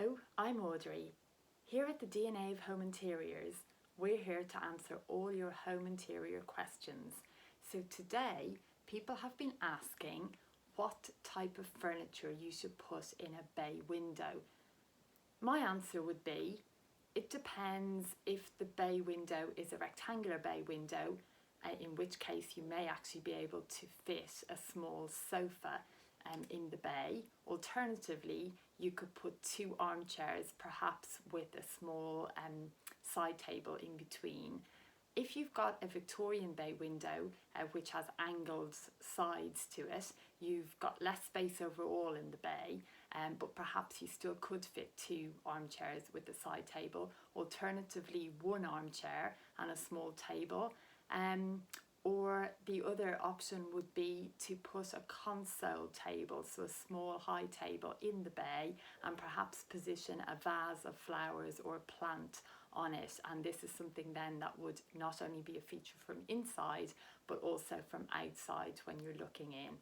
Hello, I'm Audrey. Here at the DNA of Home Interiors, we're here to answer all your home interior questions. So today, people have been asking what type of furniture you should put in a bay window. My answer would be, it depends if the bay window is a rectangular bay window, in which case you may actually be able to fit a small sofa in the bay. Alternatively, you could put two armchairs, perhaps with a small side table in between. If you've got a Victorian bay window, which has angled sides to it, you've got less space overall in the bay, but perhaps you still could fit two armchairs with a side table. Alternatively, one armchair and a small table. Or the other option would be to put a console table, so a small high table in the bay, and perhaps position a vase of flowers or a plant on it. And this is something then that would not only be a feature from inside, but also from outside when you're looking in.